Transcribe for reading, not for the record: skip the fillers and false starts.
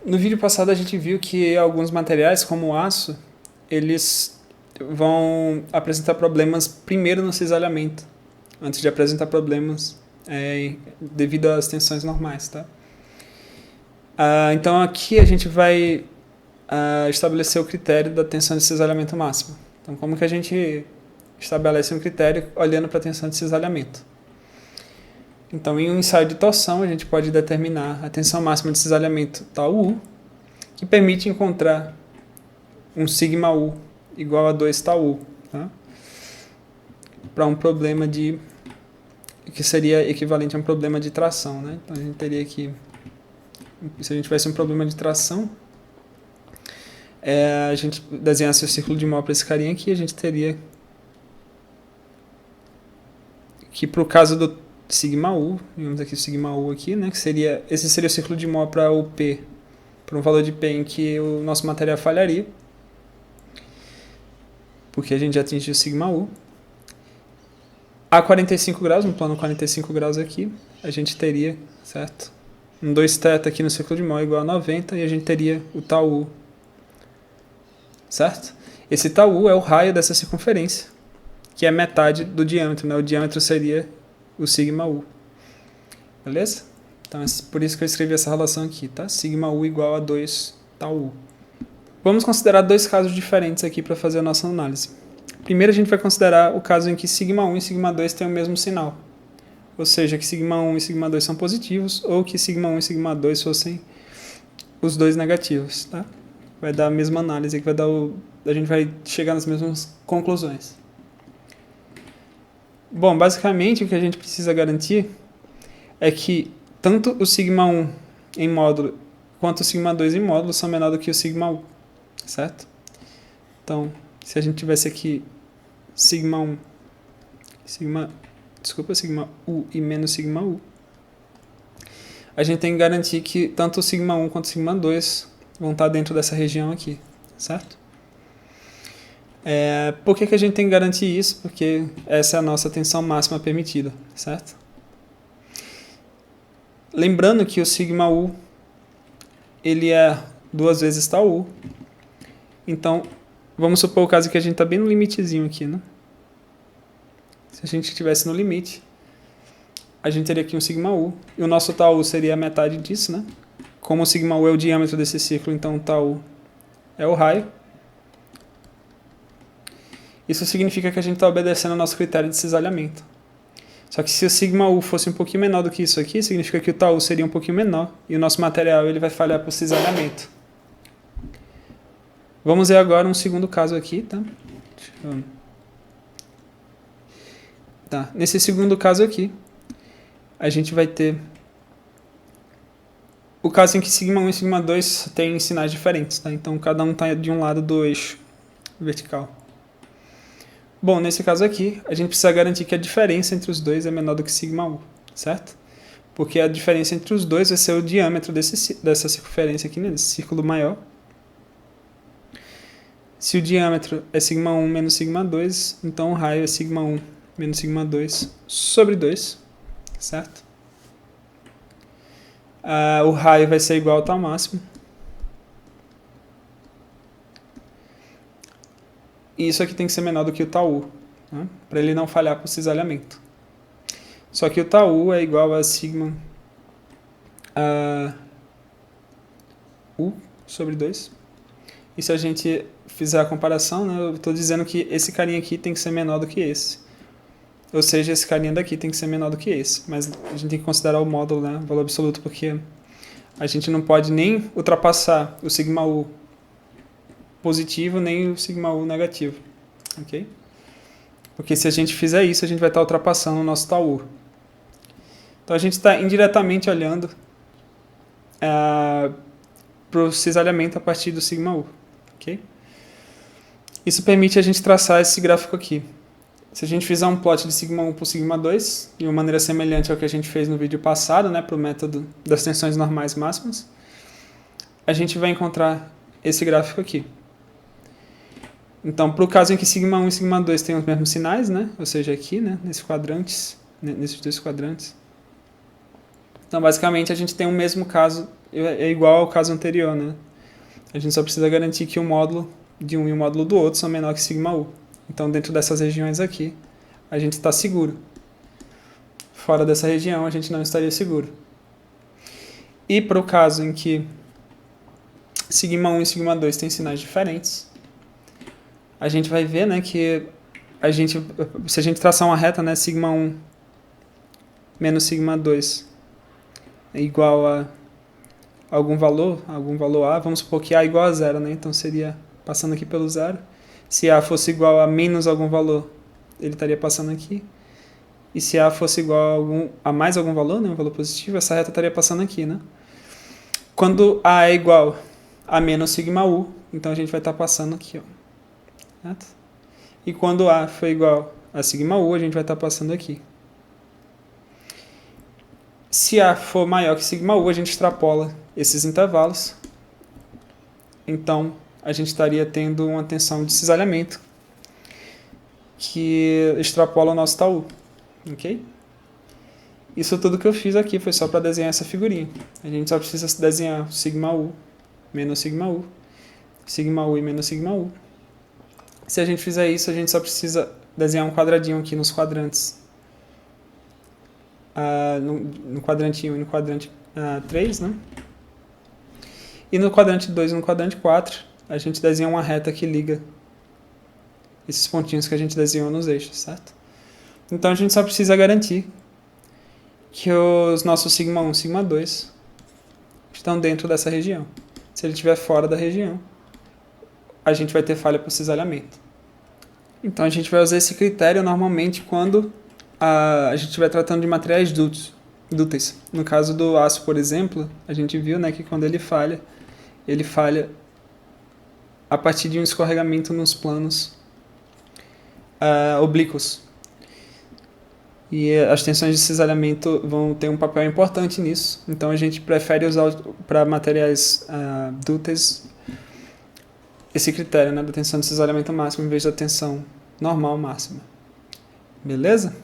No vídeo passado a gente viu que alguns materiais, como o aço, eles vão apresentar problemas primeiro no cisalhamento, antes de apresentar problemas devido às tensões normais, tá? Então aqui a gente vai estabelecer o critério da tensão de cisalhamento máxima. Então como que a gente estabelece um critério olhando para a tensão de cisalhamento? Então em um ensaio de torção a gente pode determinar a tensão máxima de cisalhamento tal U, que permite encontrar um sigma U igual a 2 tau U, tá? Para um problema que seria equivalente a um problema de tração, né? Então a gente teria que, se a gente tivesse um problema de tração, a gente desenhasse o círculo de Mohr para esse carinha aqui, a gente teria que, para o caso do sigma U, vamos aqui o sigma U aqui, né? Esse seria o círculo de Mohr para o P, para um valor de P em que o nosso material falharia, porque a gente já atingiu o sigma U. A 45 graus, no plano 45 graus aqui, a gente teria, certo? Um 2θ aqui no círculo de Mohr igual a 90, e a gente teria o tau U, certo? Esse tau U é o raio dessa circunferência, que é metade do diâmetro, né? O diâmetro seria o sigma U, beleza? Então é por isso que eu escrevi essa relação aqui, tá? Sigma U igual a 2 tau U. Vamos considerar dois casos diferentes aqui para fazer a nossa análise. Primeiro a gente vai considerar o caso em que sigma 1 e sigma 2 têm o mesmo sinal. Ou seja, que sigma 1 e sigma 2 são positivos, ou que sigma 1 e sigma 2 fossem os dois negativos, tá? Vai dar a mesma análise, que a gente vai chegar nas mesmas conclusões. Bom, basicamente o que a gente precisa garantir é que tanto o sigma 1 em módulo quanto o sigma 2 em módulo são menor do que o sigma U, certo? Então, se a gente tivesse aqui sigma 1, sigma U e menos sigma U, a gente tem que garantir que tanto o sigma 1 quanto o sigma 2 vão estar dentro dessa região aqui, certo? Por que a gente tem que garantir isso? Porque essa é a nossa tensão máxima permitida, certo? Lembrando que o sigma U ele é 2 vezes tau U, então vamos supor o caso que a gente está bem no limitezinho aqui, né? Se a gente estivesse no limite, a gente teria aqui um sigma U, e o nosso tau U seria a metade disso, né? Como o sigma U é o diâmetro desse círculo, então o tau U é o raio. Isso significa que a gente está obedecendo ao nosso critério de cisalhamento. Só que se o sigma U fosse um pouquinho menor do que isso aqui, significa que o tau U seria um pouquinho menor, e o nosso material ele vai falhar por cisalhamento. Vamos ver agora um segundo caso aqui, tá? Nesse segundo caso aqui, a gente vai ter o caso em que sigma 1 e sigma 2 têm sinais diferentes, tá? Então cada um está de um lado do eixo vertical. Bom, nesse caso aqui, a gente precisa garantir que a diferença entre os dois é menor do que sigma U, certo? Porque a diferença entre os dois vai ser o diâmetro dessa circunferência aqui, né? Desse círculo maior. Se o diâmetro é sigma 1 menos sigma 2, então o raio é sigma 1 menos sigma 2 sobre 2, certo? O raio vai ser igual ao tau máximo. E isso aqui tem que ser menor do que o tau U, né? Para ele não falhar por cisalhamento. Só que o tau U é igual a sigma U sobre 2. E se a gente fizer a comparação, né, eu estou dizendo que esse carinha aqui tem que ser menor do que esse. Ou seja, esse carinha daqui tem que ser menor do que esse. Mas a gente tem que considerar o módulo, né, o valor absoluto, porque a gente não pode nem ultrapassar o sigma U positivo, nem o sigma U negativo. Ok? Porque se a gente fizer isso, a gente vai estar ultrapassando o nosso tau U. Então a gente está indiretamente olhando para o cisalhamento a partir do sigma U. Okay? Isso permite a gente traçar esse gráfico aqui. Se a gente fizer um plot de sigma 1 por sigma 2, de uma maneira semelhante ao que a gente fez no vídeo passado, né, para o método das tensões normais máximas, a gente vai encontrar esse gráfico aqui. Então, para o caso em que sigma 1 e sigma 2 têm os mesmos sinais, né, ou seja, aqui, né, nesses dois quadrantes, Então, basicamente, a gente tem o mesmo caso, é igual ao caso anterior, né? A gente só precisa garantir que o módulo de um e o módulo do outro são menor que σu. Então, dentro dessas regiões aqui, a gente está seguro. Fora dessa região, a gente não estaria seguro. E para o caso em que σ1 e σ2 têm sinais diferentes, a gente vai ver, né, que se a gente traçar uma reta, né, σ1 menos σ2 é igual a algum valor A, vamos supor que A é igual a zero, né? Então seria passando aqui pelo zero. Se A fosse igual a menos algum valor, ele estaria passando aqui. E se A fosse igual a mais algum valor, né, um valor positivo, essa reta estaria passando aqui, né? Quando A é igual a menos σu, então a gente vai estar passando aqui, ó. Certo? E quando A for igual a σu, a gente vai estar passando aqui. Se A for maior que σu, a gente extrapola esses intervalos. Então, a gente estaria tendo uma tensão de cisalhamento que extrapola o nosso τ. Ok? Isso tudo que eu fiz aqui foi só para desenhar essa figurinha. A gente só precisa desenhar σu menos σu, σu e menos σu. Se a gente fizer isso, a gente só precisa desenhar um quadradinho aqui nos quadrantes. No quadrante 1 e no quadrante 3, né? E no quadrante 2 e no quadrante 4, a gente desenha uma reta que liga esses pontinhos que a gente desenhou nos eixos, certo? Então a gente só precisa garantir que os nossos σ1 e σ2 estão dentro dessa região. Se ele estiver fora da região, a gente vai ter falha por cisalhamento. Então a gente vai usar esse critério normalmente quando a gente estiver tratando de materiais dúteis. No caso do aço, por exemplo, a gente viu, né, que quando ele falha a partir de um escorregamento nos planos oblíquos. E as tensões de cisalhamento vão ter um papel importante nisso. Então a gente prefere usar para materiais dúteis esse critério, né, da tensão de cisalhamento máximo em vez da tensão normal máxima. Beleza?